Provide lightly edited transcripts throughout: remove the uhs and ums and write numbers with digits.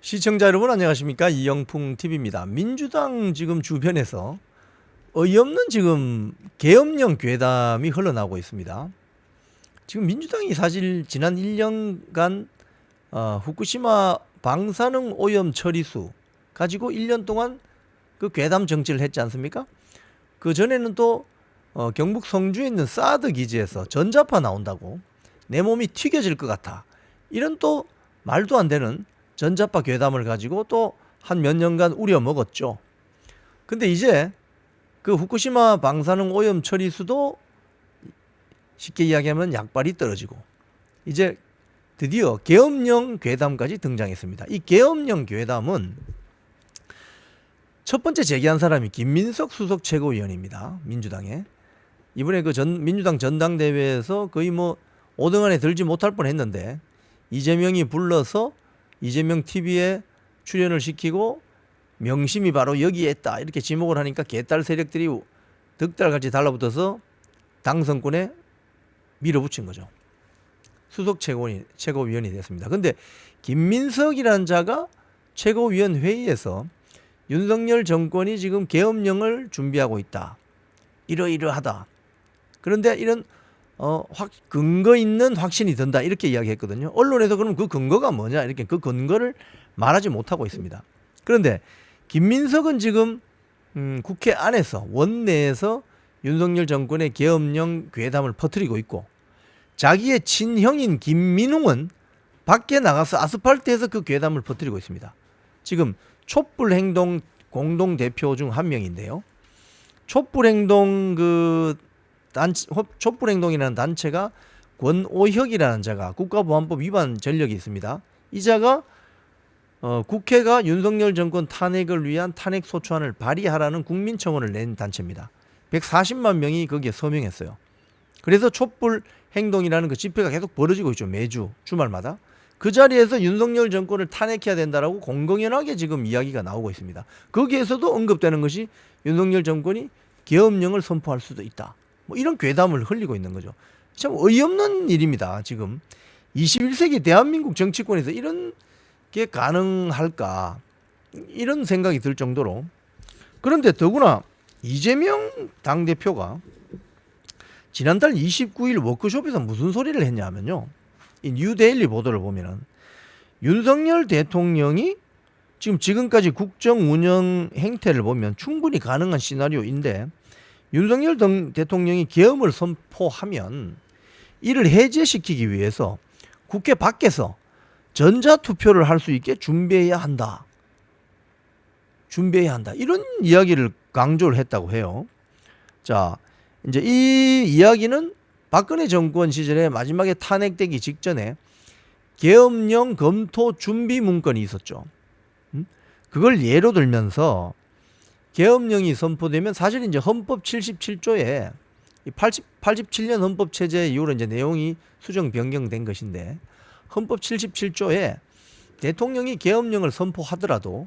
시청자 여러분 안녕하십니까? 이영풍 TV입니다. 민주당 지금 주변에서 어이없는 지금 계엄령 괴담이 흘러나오고 있습니다. 지금 민주당이 사실 지난 1년간 후쿠시마 방사능 오염 처리수 가지고 1년 동안 그 괴담 정치를 했지 않습니까? 그 전에는 또 경북 성주에 있는 사드 기지에서 전자파 나온다고 내 몸이 튀겨질 것 같아, 이런 또 말도 안 되는 전자파 괴담을 가지고 또 한 몇 년간 우려 먹었죠. 근데 이제 그 후쿠시마 방사능 오염 처리수도 쉽게 이야기하면 약발이 떨어지고 이제 드디어 계엄령 괴담까지 등장했습니다. 이 계엄령 괴담은 첫 번째 제기한 사람이 김민석 수석 최고위원입니다. 민주당에. 이번에 그 민주당 전당대회에서 거의 뭐 5등 안에 들지 못할 뻔했는데 이재명이 불러서 이재명 TV에 출연을 시키고 명심이 바로 여기에 있다 이렇게 지목을 하니까 개딸 세력들이 득달같이 달라붙어서 당선권에 밀어붙인 거죠. 수석 최고위원이 됐습니다. 근데 김민석이라는 자가 최고위원 회의에서 윤석열 정권이 지금 계엄령을 준비하고 있다, 이러이러하다, 그런데 이런 근거 있는 확신이 든다, 이렇게 이야기했거든요. 언론에서 그럼 그 근거가 뭐냐, 이렇게 그 근거를 말하지 못하고 있습니다. 그런데 김민석은 지금 국회 안에서 원내에서 윤석열 정권의 계엄령 괴담을 퍼뜨리고 있고, 자기의 친형인 김민웅은 밖에 나가서 아스팔트에서 그 괴담을 퍼뜨리고 있습니다. 지금 촛불행동 공동대표 중 한 명인데요. 촛불행동 촛불행동이라는 단체가 권오혁이라는 자가 국가보안법 위반 전력이 있습니다. 이 자가 국회가 윤석열 정권 탄핵을 위한 탄핵소추안을 발의하라는 국민청원을 낸 단체입니다. 140만 명이 거기에 서명했어요. 그래서 촛불행동이라는 그 집회가 계속 벌어지고 있죠. 매주 주말마다. 그 자리에서 윤석열 정권을 탄핵해야 된다라고 공공연하게 지금 이야기가 나오고 있습니다. 거기에서도 언급되는 것이 윤석열 정권이 계엄령을 선포할 수도 있다, 뭐 이런 괴담을 흘리고 있는 거죠. 참 어이없는 일입니다. 지금 21세기 대한민국 정치권에서 이런 게 가능할까, 이런 생각이 들 정도로. 그런데 더구나 이재명 당대표가 지난달 29일 워크숍에서 무슨 소리를 했냐면요, 이 뉴데일리 보도를 보면은 윤석열 대통령이 지금까지 국정 운영 행태를 보면 충분히 가능한 시나리오인데, 윤석열 대통령이 계엄을 선포하면 이를 해제시키기 위해서 국회 밖에서 전자투표를 할 수 있게 준비해야 한다, 이런 이야기를 강조를 했다고 해요. 자, 이제 이 이야기는 박근혜 정권 시절에 마지막에 탄핵되기 직전에 계엄령 검토 준비 문건이 있었죠. 그걸 예로 들면서 계엄령이 선포되면 사실 이제 헌법 77조에 87년 헌법 체제 이후로 이제 내용이 수정 변경된 것인데, 헌법 77조에 대통령이 계엄령을 선포하더라도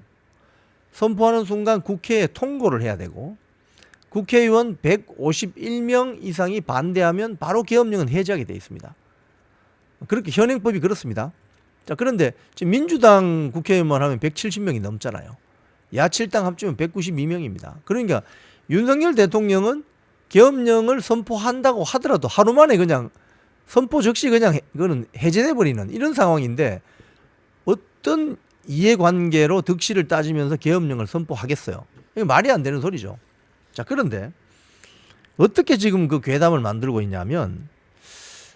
선포하는 순간 국회에 통고를 해야 되고, 국회의원 151명 이상이 반대하면 바로 계엄령은 해제하게 되어 있습니다. 그렇게 현행법이 그렇습니다. 자, 그런데 지금 민주당 국회의원만 하면 170명이 넘잖아요. 야칠당 합치면 192명입니다. 그러니까 윤석열 대통령은 계엄령을 선포한다고 하더라도 하루 만에 그냥 선포 즉시 그냥 이거는 해제돼 버리는 이런 상황인데, 어떤 이해관계로 득실을 따지면서 계엄령을 선포하겠어요? 이게 말이 안 되는 소리죠. 자, 그런데 어떻게 지금 그 괴담을 만들고 있냐면,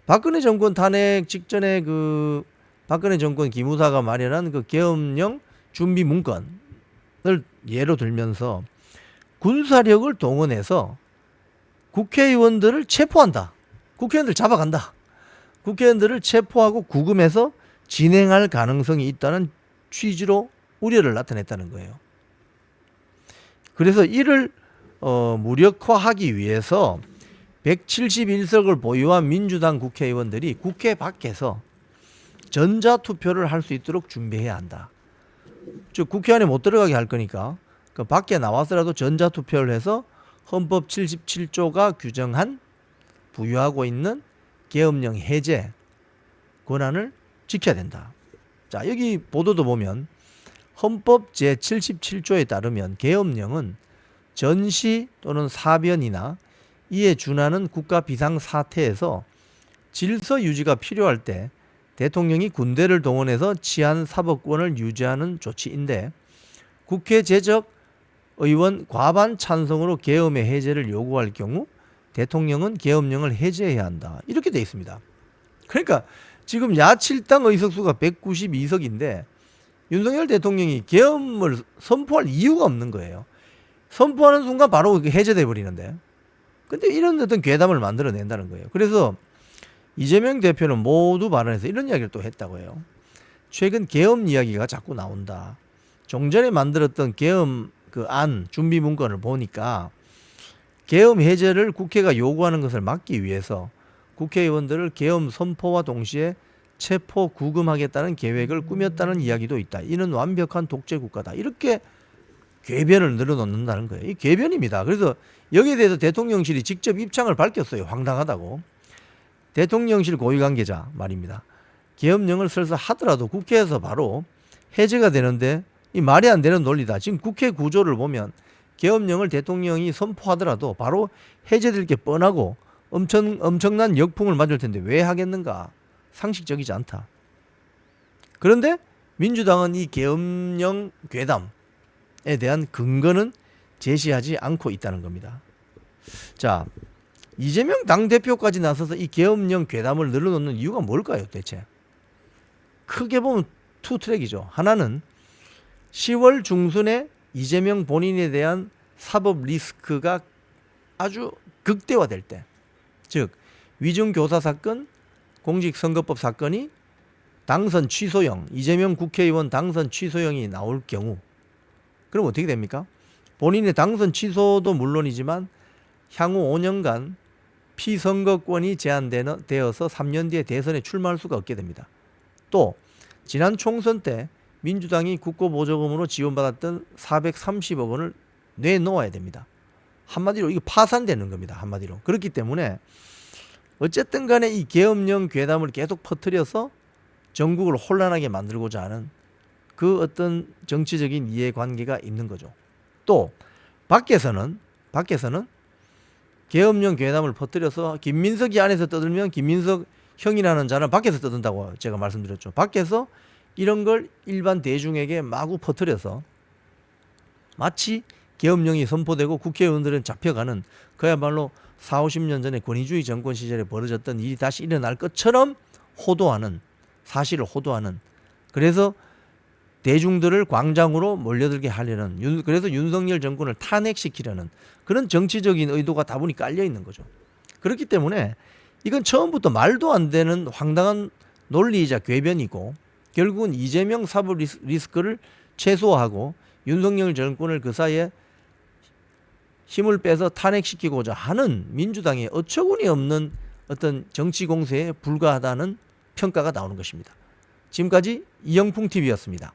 박근혜 정권 탄핵 직전에 그 박근혜 정권 기무사가 마련한 그 계엄령 준비 문건을 예로 들면서 군사력을 동원해서 국회의원들을 체포한다, 국회의원들 잡아간다, 국회의원들을 체포하고 구금해서 진행할 가능성이 있다는 취지로 우려를 나타냈다는 거예요. 그래서 이를 무력화하기 위해서 171석을 보유한 민주당 국회의원들이 국회 밖에서 전자투표를 할 수 있도록 준비해야 한다. 즉 국회 안에 못 들어가게 할 거니까 그 밖에 나와서라도 전자투표를 해서 헌법 77조가 규정한 부여하고 있는 계엄령 해제 권한을 지켜야 된다. 자, 여기 보도도 보면 헌법 제77조에 따르면 계엄령은 전시 또는 사변이나 이에 준하는 국가 비상 사태에서 질서 유지가 필요할 때 대통령이 군대를 동원해서 치안 사법권을 유지하는 조치인데 국회 제적 의원 과반 찬성으로 계엄의 해제를 요구할 경우 대통령은 계엄령을 해제해야 한다. 이렇게 돼 있습니다. 그러니까 지금 야7당 의석수가 192석인데 윤석열 대통령이 계엄을 선포할 이유가 없는 거예요. 선포하는 순간 바로 해제돼 버리는데. 근데 이런 어떤 괴담을 만들어낸다는 거예요. 그래서 이재명 대표는 모두 발언해서 이런 이야기를 또 했다고 해요. 최근 계엄 이야기가 자꾸 나온다. 종전에 만들었던 계엄 그 안 준비 문건을 보니까 계엄 해제를 국회가 요구하는 것을 막기 위해서 국회의원들을 계엄 선포와 동시에 체포 구금하겠다는 계획을 꾸몄다는 이야기도 있다. 이는 완벽한 독재 국가다. 이렇게 궤변을 늘어놓는다는 거예요. 이 궤변입니다. 그래서 여기에 대해서 대통령실이 직접 입장을 밝혔어요. 황당하다고. 대통령실 고위 관계자 말입니다. 계엄령을 설사 하더라도 국회에서 바로 해제가 되는데 이 말이 안 되는 논리다. 지금 국회 구조를 보면 계엄령을 대통령이 선포하더라도 바로 해제될 게 뻔하고 엄청난 역풍을 맞을 텐데 왜 하겠는가? 상식적이지 않다. 그런데 민주당은 이 계엄령 괴담에 대한 근거는 제시하지 않고 있다는 겁니다. 자, 이재명 당대표까지 나서서 이 계엄령 괴담을 늘어놓는 이유가 뭘까요, 대체? 크게 보면 투 트랙이죠. 하나는 10월 중순에 이재명 본인에 대한 사법 리스크가 아주 극대화될 때, 즉 위증교사 사건, 공직선거법 사건이 당선 취소형, 이재명 국회의원 당선 취소형이 나올 경우 그럼 어떻게 됩니까? 본인의 당선 취소도 물론이지만 향후 5년간 피선거권이 제한되어서 3년 뒤에 대선에 출마할 수가 없게 됩니다. 또 지난 총선 때 민주당이 국고보조금으로 지원받았던 430억 원을 내놓아야 됩니다. 한마디로 이거 파산되는 겁니다. 한마디로. 그렇기 때문에 어쨌든 간에 이 계엄령 괴담을 계속 퍼뜨려서 전국을 혼란하게 만들고자 하는 그 어떤 정치적인 이해관계가 있는 거죠. 또 밖에서는 계엄령 괴담을 퍼뜨려서 김민석이 안에서 떠들면 김민석 형이라는 자는 밖에서 떠든다고 제가 말씀드렸죠. 밖에서 이런 걸 일반 대중에게 마구 퍼뜨려서 마치 계엄령이 선포되고 국회의원들은 잡혀가는 그야말로 40-50년 전에 권위주의 정권 시절에 벌어졌던 일이 다시 일어날 것처럼 호도하는, 사실을 호도하는, 그래서 대중들을 광장으로 몰려들게 하려는, 그래서 윤석열 정권을 탄핵시키려는 그런 정치적인 의도가 다분히 깔려 있는 거죠. 그렇기 때문에 이건 처음부터 말도 안 되는 황당한 논리이자 궤변이고 결국은 이재명 사법 리스크를 최소화하고 윤석열 정권을 그 사이에 힘을 빼서 탄핵시키고자 하는 민주당의 어처구니 없는 어떤 정치 공세에 불과하다는 평가가 나오는 것입니다. 지금까지 이영풍TV였습니다.